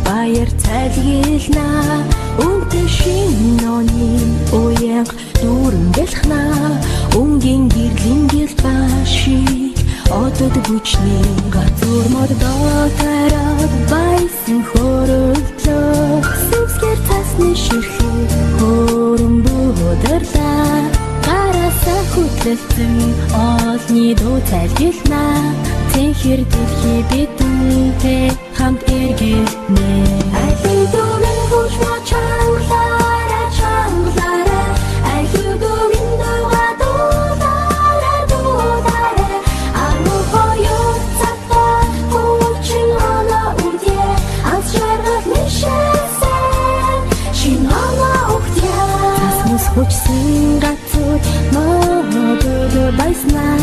Баяр цайлгийлнаа үнтэй шинэ ноны мянга дүүрэн бэлхнаа өнгийн гэрлийн гэлбашиг одод бүчний газар мод дотараад байсан хөрөлдлөө сүсгэр тасны ширхүү хөрөн буударлаа гарасаа хөтлөлтөн олны дуу цайлгилнаа Тэхэр дэлхий бидэнтэй хамт эргэлнэ Айлын дүүрэн хүч мачанглаараа чанглаараа Айлын дүүрэн дууга дуудаараа Арму хоёр цагтаа хүчин оноо үдье Аз жаргал мишээсэн шин оноо үдье Тасмус хүчсэн гацууд модод байснаа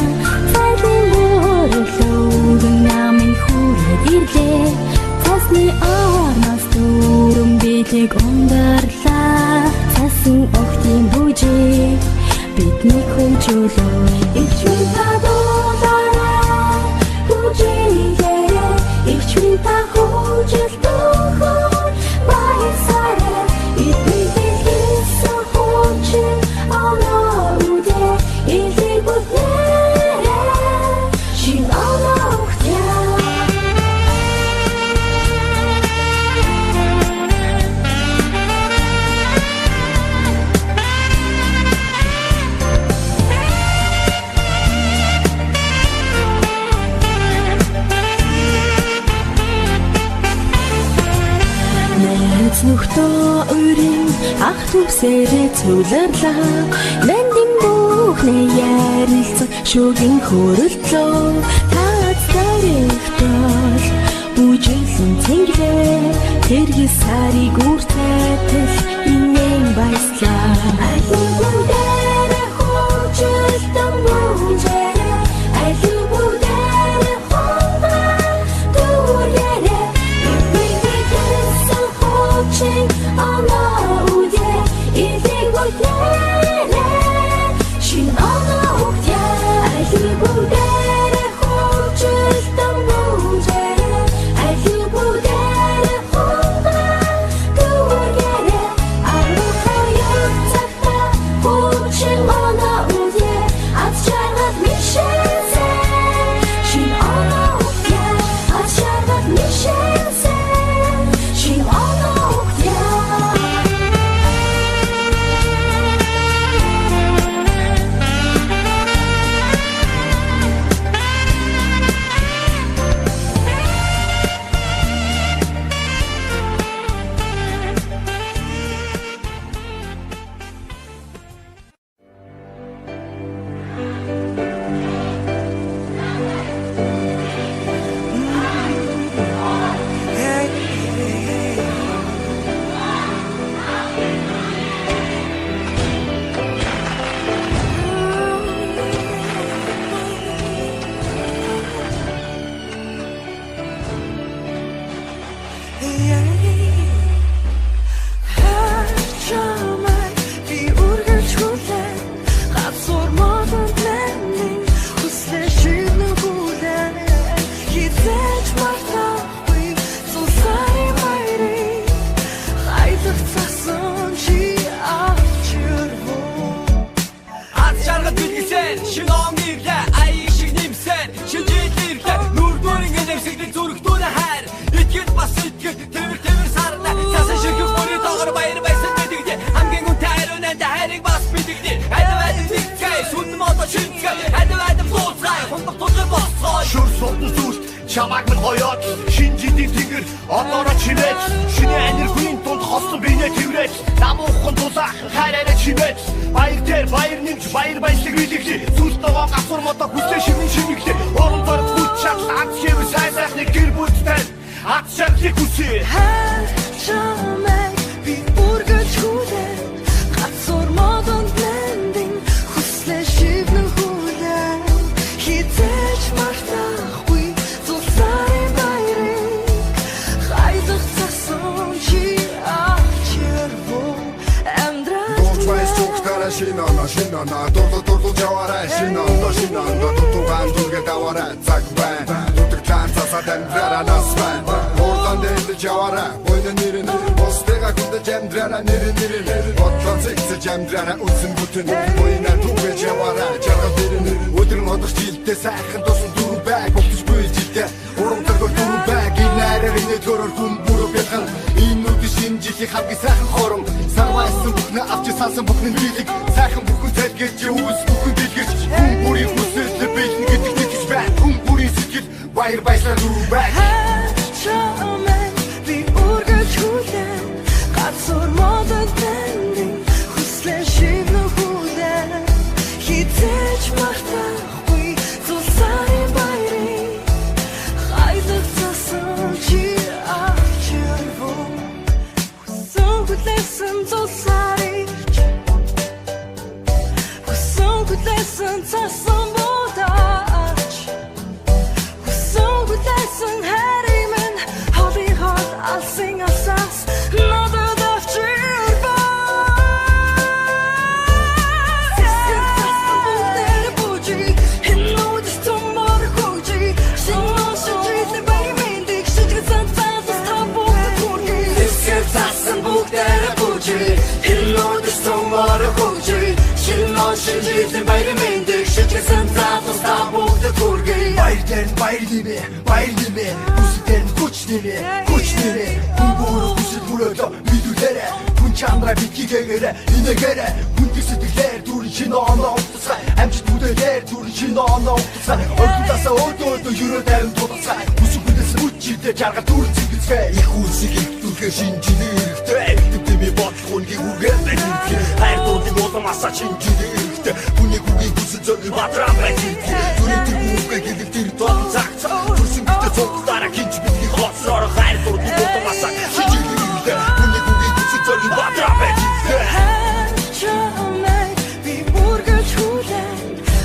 Цайлын дүүрэлөө намын хүрээд ирлээ Цасны орноос дүүрэн бидийг ундарлаа Цасан охтын бүжиг бидний хөгжүүлөө Игч минь та дуулаараа бүжиглээрээ Игч минь та хөгжилтөөхөн баясаараа Эдний дэлхийсэн хүчин оноо үдээ Илийг бүднээрээ шин оноо Нүхтөө өрийн ах түвсээрээ цугларлаа Нандин бүхнээ ярилцсан шүгэн хөрөлдлөө Таац тарихтол бүжиглэн цэнгэлээ Тэргis сарыг үрцэтэл инээн баяслаа Айлын бүдээрээ хөгжилтөн бүжээрээ Айлын бүдээрээ хондаа дүүрээрээ Watching on the woodie, if they would let she on the wood, I feel good at a whole just the moon. I feel good at a whole do get it. I look for you, watching on the woodie, I'd try with me, she on the wood, I'd try with me, she on the Чамаг минь гоёд шин жидий тэгэр одоороо чивэж шинэ энергийн тулд хослон бинэ тэрвэж намуухан тулах хайраараа чивэж баяр дээр баяр нэмж баяр баялаг билэхлээ зүлт нөгөө гасвар мото хүсээ шивний шимэглээ орон дор хүч чад ад хэв сайн сайхны гэр бүлтэй ад шархлыг хүсээ чамаг би үргэлж хүлээ гасвар модон блендинг хүслээ шивнэн хүлээ хизээч мартахгүй Шинана дурдул яваарай шинана дутугаан дүргээ даваарай цаг байна дутагтаан цасаад амьдраараа нас байна Bolan değildi cavara boyna nirini Bostega kunde cemdrana niri Otlan sekse cemdrana uzun bütün Boyna tuve cavara jarga birini Ödürün oduk ciltte sakın dosun duru bak Oktuş bu ciltte Orumtar gör duru bak İllerine görür kum burup yakın İnnu dişin cilti halki sakın xorum Sarvaysın bukna avcı salsın buknin dilik Sakın bukun tergetçe uz bukun dilgeç Kum buri kusuzlu beytin gittik dikiş bak Kum buri sikit bayır başlar duru bak Çağmen bir urgaç huden Kat sormadan dendin Husleşivli huden Hiteç mahta huy Zulsari bayri Haylıktasın ki ahçır bu Husun kutlesin zulsari Husun kutlesin tasın bu da aç Husun kutlesin her imen Hadi hat al sing asas Nadı dafçır var Sessin tasın bu deli buci Hinnu distum var kuci Şinno şucizli bari mendik Şucizan tasız tabuk da turgi Sessin tasın bu deli buci Hinnu distum var kuci Şinno şucizli bari mendik Şucizan tasız tabuk da turgi Bayır demi Müziklerin kuç demi Kumburu kusit burada müdürlere Kunçamra bitki gegere inegere Kuntisitikler dur içine ana oktusa Hemçi tudeler dur içine ana oktusa Orkudasa ordu yürüden todasa Musu kudesi uç cilde jarga dur çizgitse İhul sikik durke şincilikte Ektip demi batkongi urgende dilki Her dordin otamasa şincilikte Bu ne kugi kusit zönü batran ve dilki Türüntür kuğuka gidiktir topu taksa Dursun güte toplara kinç bitki Kotsları her dordin otamasa şincilikte Bu ne kugi kusit zönü batran ve dilki Çağmen bir urgaç huden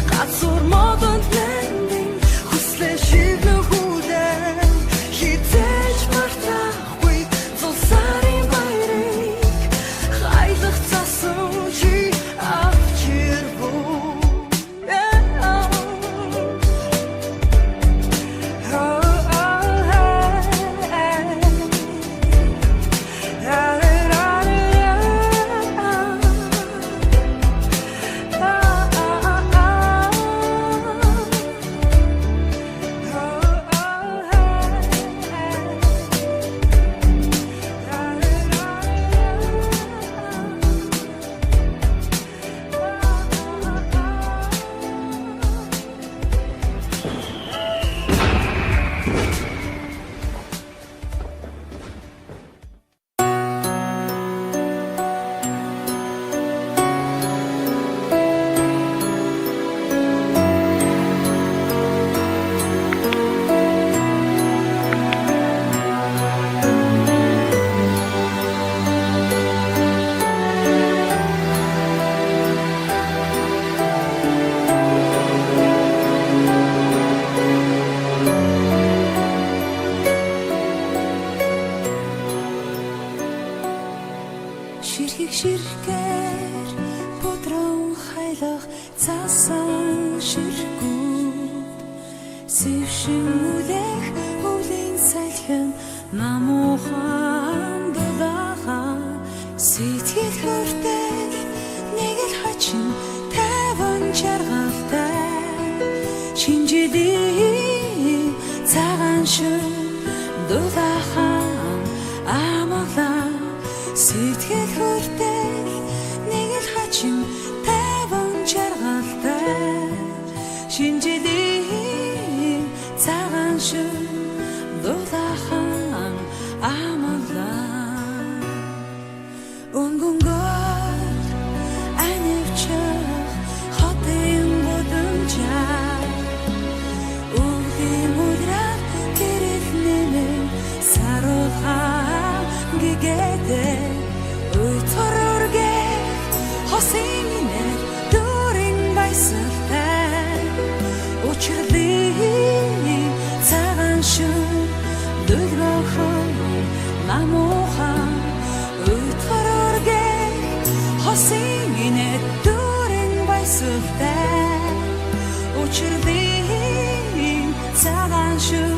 Kat sormadan dendin Husleşivli huden Hiteç mahta huy Zulsari bayrik Haylıktasın ki ahçır bu Ширхэр бодрон хайлах цаасан ширхгүүд Сэвшин үлэх өвлийн салхин намуухан дулаахан Сэтгэл хүртэл нэг л хачин таван жаргалтай Шинжидийн цагаан шин дулаахан амгалаа Сэтгэл хүртэл нэг л хачин таван жаргалтай Шинжидийн цагаан шин дулаахан амгалаа Өнгөнгөр анивчих хотын будамжаа Өвлийн мудраад гэрэл нэмэн саруулхаа гигэдэ Уйтороргэ хосинэ дөрин байсалтай Учирлын цагаан шин дөлгөөхөн намуухан Уйтороргэ хосинэ дөрин байсалтай Учирлын цагаан шин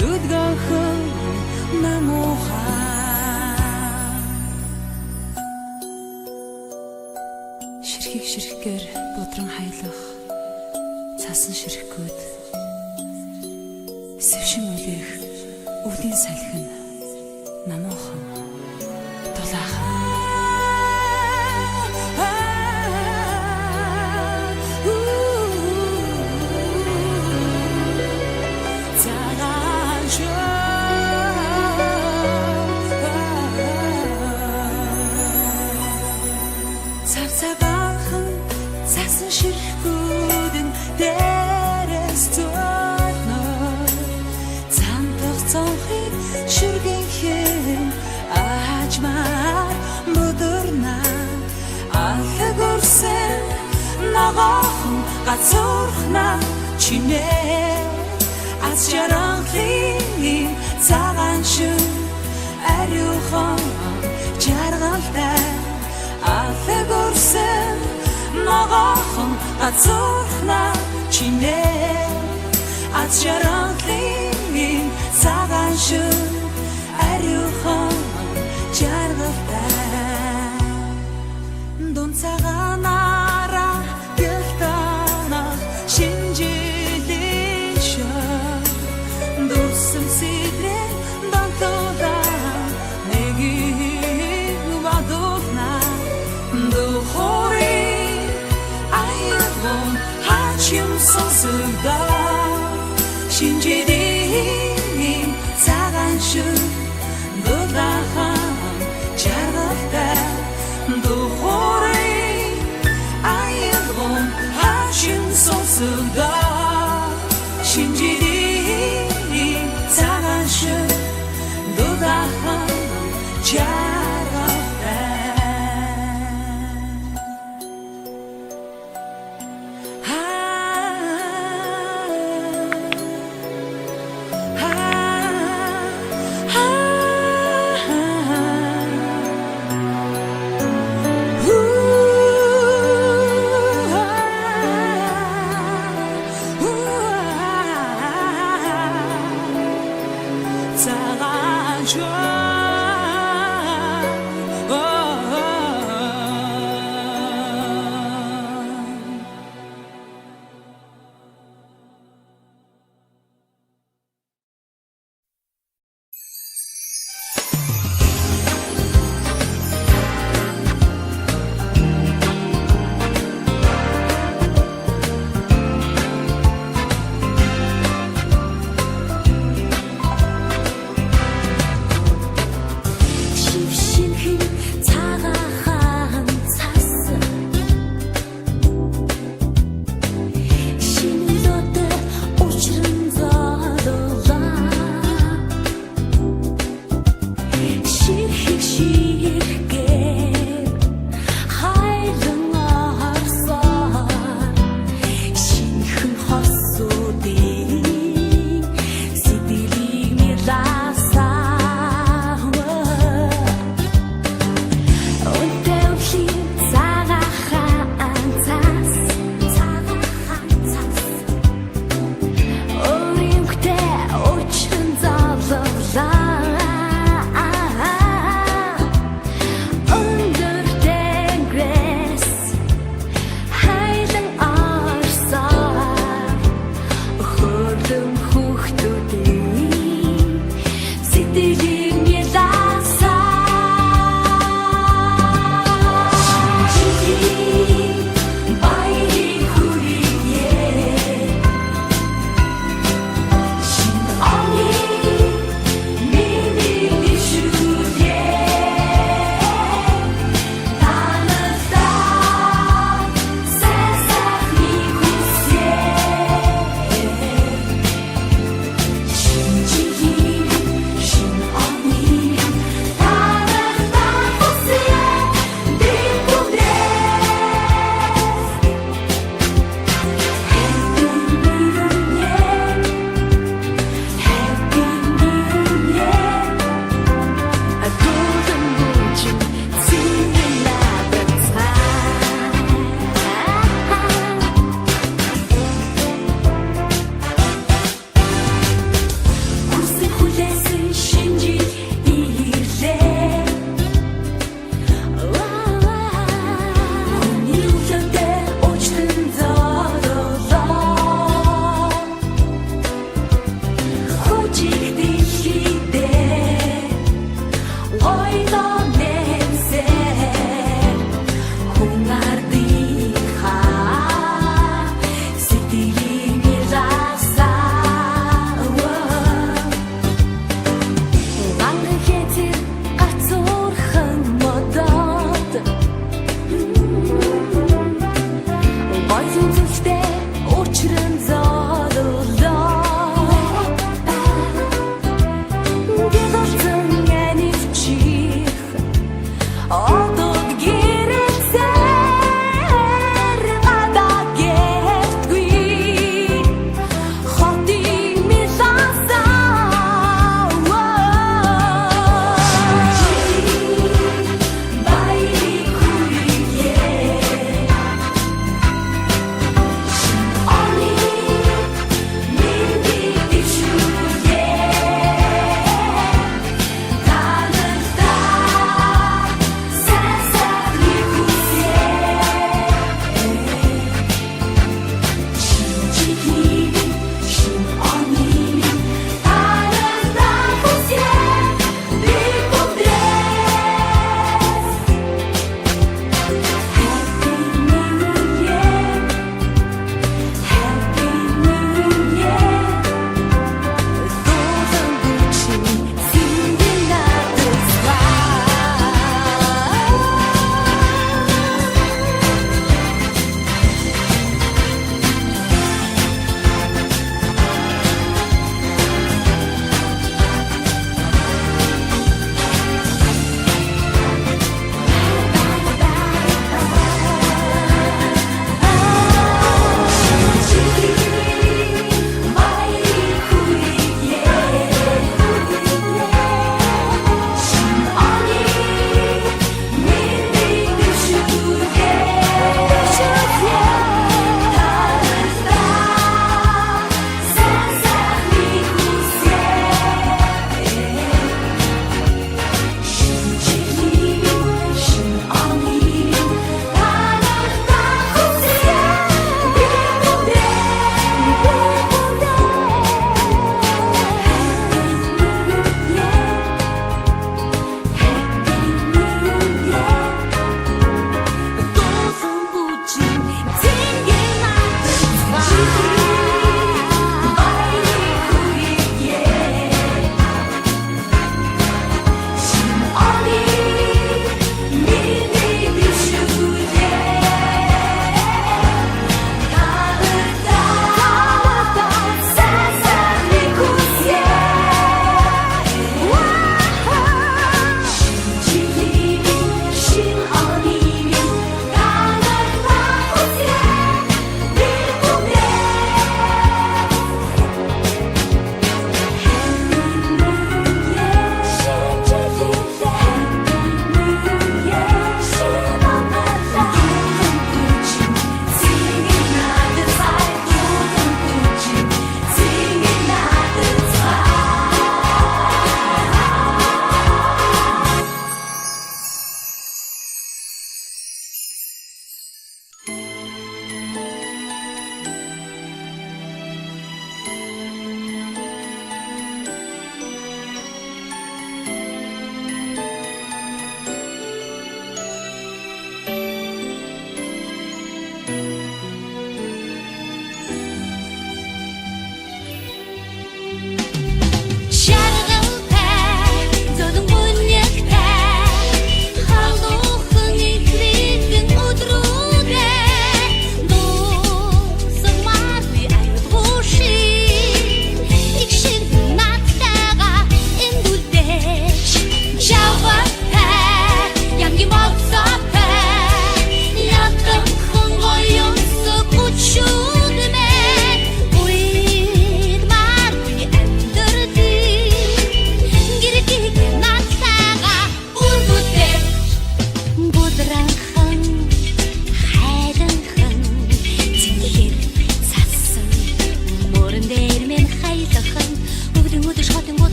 дөлгөөхөн ширхийг ширхгээр будран хаялах цасан ширхгүүд сэвшин үлээх өвлийн салхин намуухан дулаахан Цавцабаахан цасан ширхгүүдэн дээрээс зурно цантах цонхыг шүргийнхэн аажмаар мөдөрнө алхаг өрсөн ногоохон гацуурхна чинээ аз жаргалын цагаан шүн ариухан жаргалтай алхаг өрсөн ногоохон гацуурхна чинээ аз жаргалын цагаан шүн ариухан жаргалтай дун цагаанаараа гэлтанах шинжилээ шоо дурсам сэдрээ дантуулаа нэгийг бадуулна духори аягон хачим сонсогда шинжилээ цагаан шүн дулаахан жаргалтай духори аягон хачим сонсогда шинжилээ цагаан шүн дулаахан жаргалтай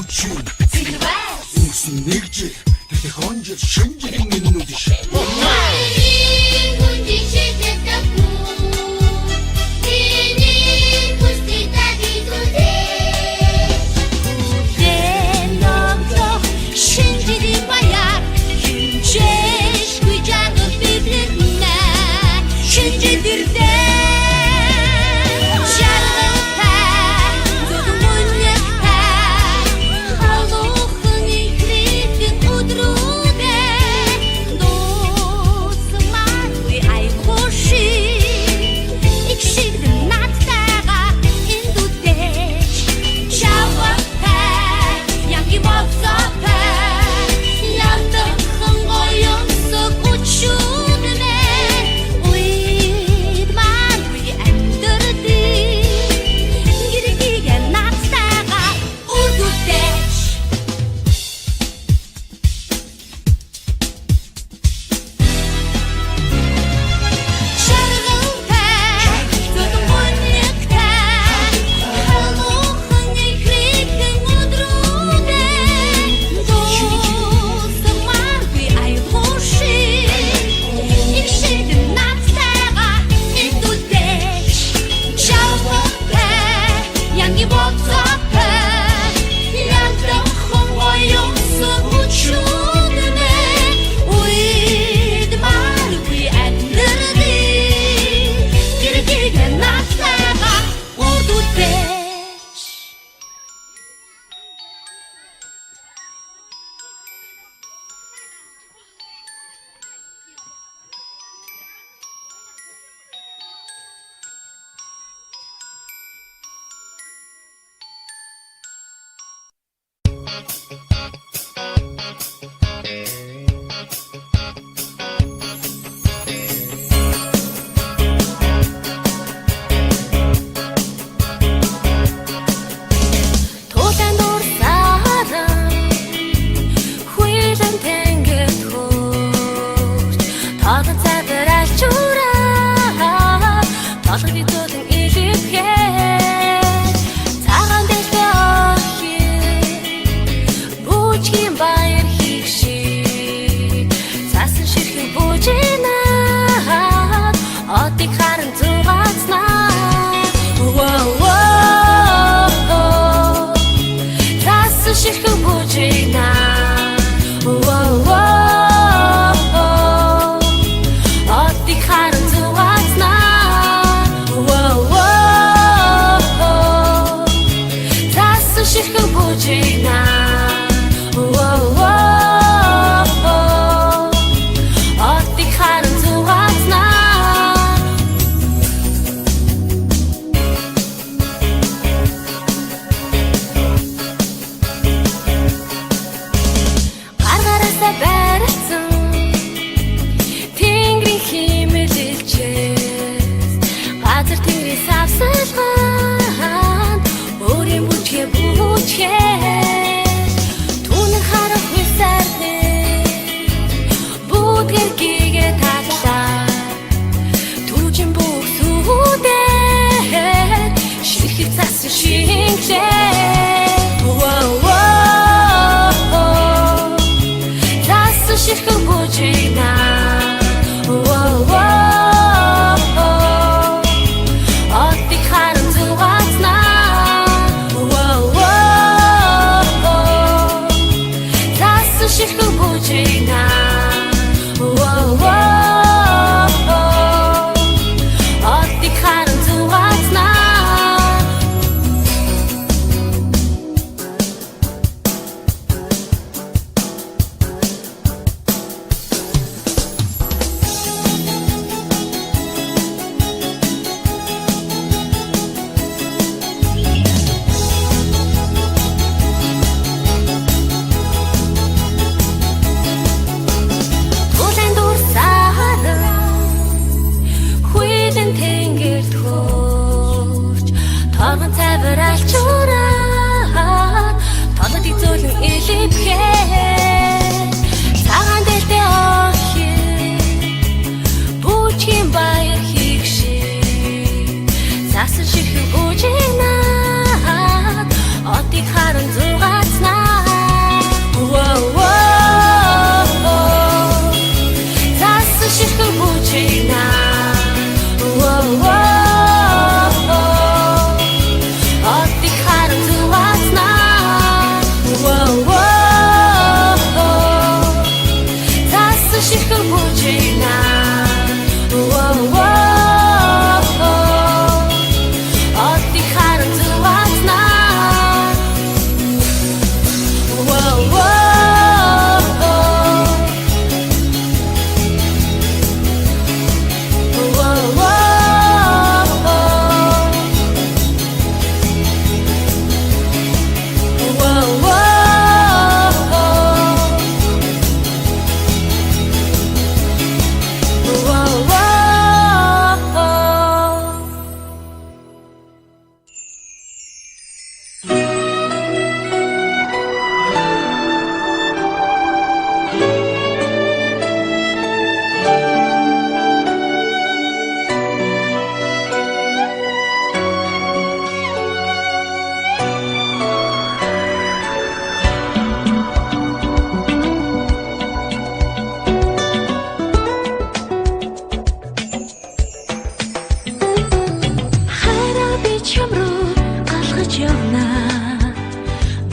чи Ингэсэн нэг жил тэгэх он жил шинжирийн минут иш Түүнэн харах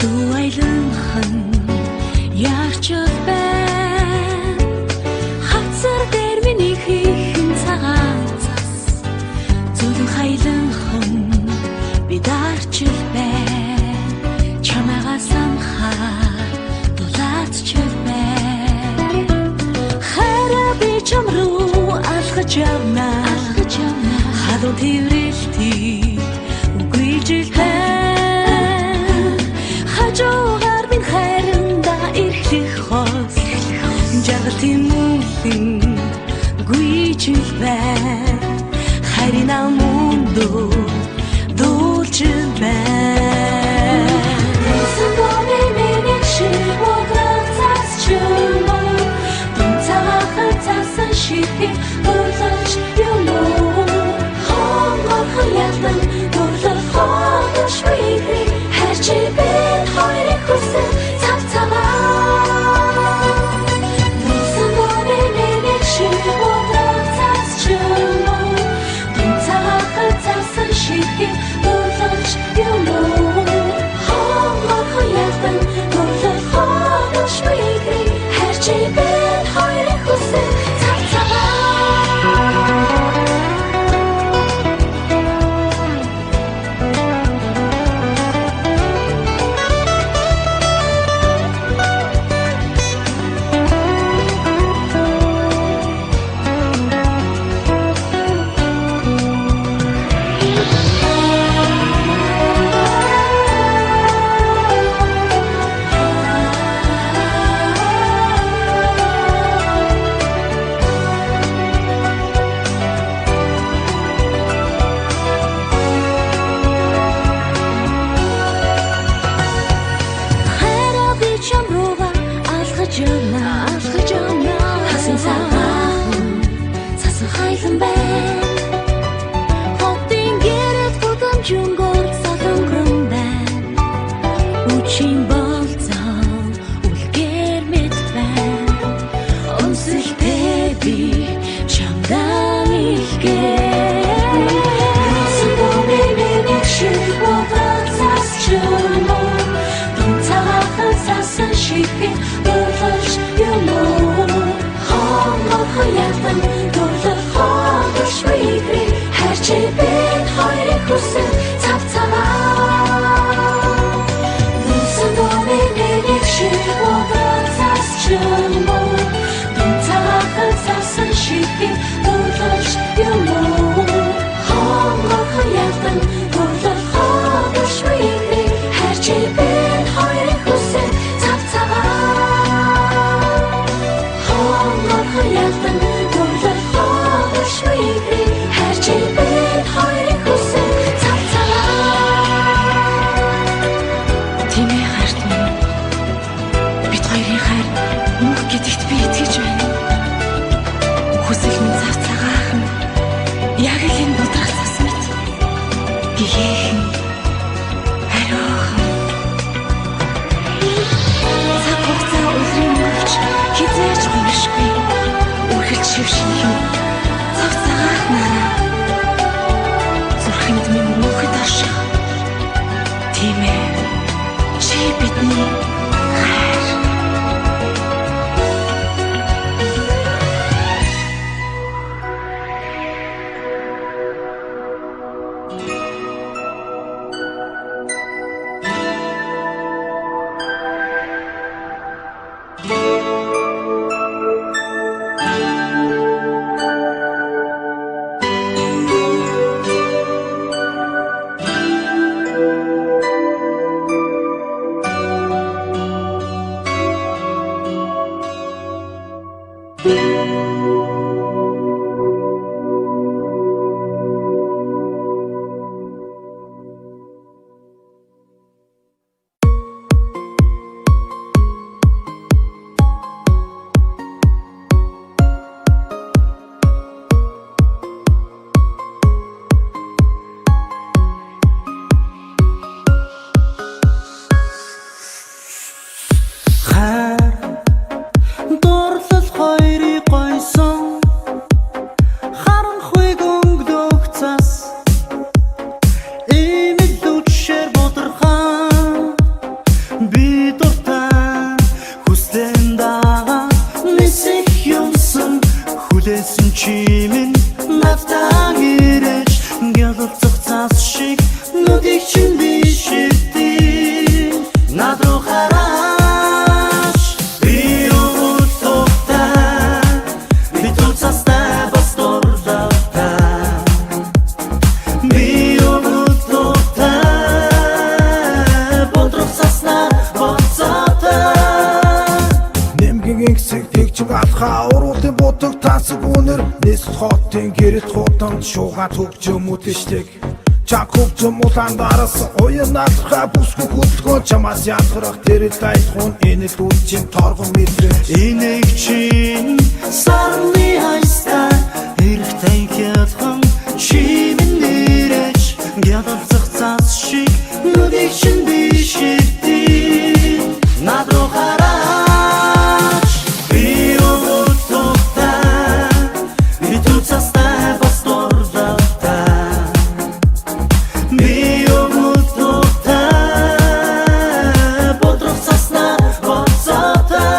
Дуайланхан яарчил бай хацар дээр миний хийхэн цагаан цас зүлэн хайланхан би даарчил бай чамайгаа самхаа дулаачил бай хараа би чам руу алхаж явна хадуу тэрэлтий үгүйжил хажуугаар минь хайранда ирэхлэх хос жаргал тэмүүлэн гүйжил бай хайрын амундо дуулжил бай Сандоны миний шиг уграх цас чумо Дун цагахан цасан ширхэг дурлаж юмоо Хонгор хаядан дурлах ходож вихрийг хайрчи бид хоёрыг хүсэн цав цагаа Сандоны миний шиг уграх цас чумо Дун цагахан цасан ширхэг дурлаж юмоо Хонгор хаядан дурлах ходож вихрийг хайрчи бид хоёрыг хүсэн цав цагаа Хайраа би чам руугаа алхаж явна Хасан цагаан цасан хайлан байна Хотын гэрэл гудамжингор солонгорон байна Үчийн болцоо үлгэр мэт байна Өмсөлтэй би чамдан илгээр Сандоны миний шиг уграх цас чумо Дун цагахан цасан ширхэг дурлаж юмоо Хонгор хаядан дурлах ходож вихрийг хайрчи бид хоёрыг хүсэн цав цагаа Сандоны миний шиг уграх цас чумо Дун цагахан цасан ширхэг дурлаж юмоо Хонгор хаядан дурлах ходож вихрийг хайрчи бид хоёрыг хүсэн цав цагаа Хонгор хаядан дурлах ходож вихрийг хайрчи бид хоёрыг хүсэн цав цагаа Тийм ээ хайрт минь бид хоёрын хайр мөнх гэдэгт би итгэж байна Хүсэл минь цав цагаахан яг л энэ будрах цас мэт биехэн ариухан цаг хугацаа үлрийн мөрч хизээж гомшгүй үргэлж шившин юм цав цагаахнараа зүрхэнд минь мөнхөд орших тийм ээ чи бидний хайр би дуртай хүслэн дагаа нисэх юмсан хүлээсэн чимэн навтан ирэж гялцах цаас шиг нүдийг чинь бишигдээ над руу хараач би утгатай би туцастай бас дуртай би утгатай бодросасна боцотой нэмгийн хэсэг тэгчиг алхаа уруудын бутаг тасаг үнэр нэс хотын гэрэт хутанд шуугаад хөгжим үтэштэг чак хөгжим улаан дараас уян наадхаа бүсгүй хөдөлгөөн чамаас ядгарах тэр дайхун энэ л үчин торгон мэдрэ энийг чинь сарны хайста эрэгтэй хятхан чимэн нэрэж гялцах цаас шиг нүдийг чинь бишигдээ над руу хараач би утгатай би туцастай бас дуртай би утгатай бодросасна боцотой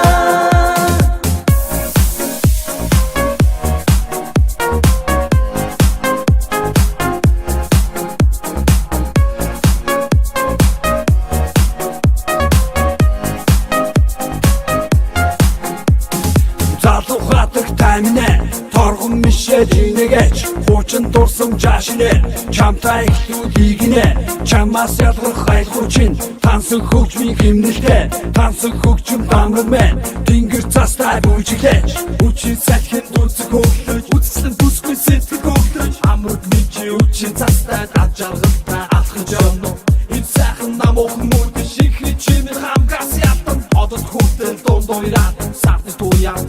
залуухадаг таймнэ торгон мишэл инэгэж хуучин дурсан жаашнэ чамтай ихтүүд игнэ чамаас ялгарх хайхуучин тансан хөгжмийн химнэлтэй тансан хөгжим дамрмэн тэнгэр цастай бүжиглэж үчи салхин дүүцэг хөглөж үцлэн бүсгүй сэтгэл хөглөж амраг мичи үчи цастай ажаргалтай алхын жонно энэ сайхан намуухан мөрдө шихри чимэн хамгаас ятан одод хүүтэл дундойраад сарны туян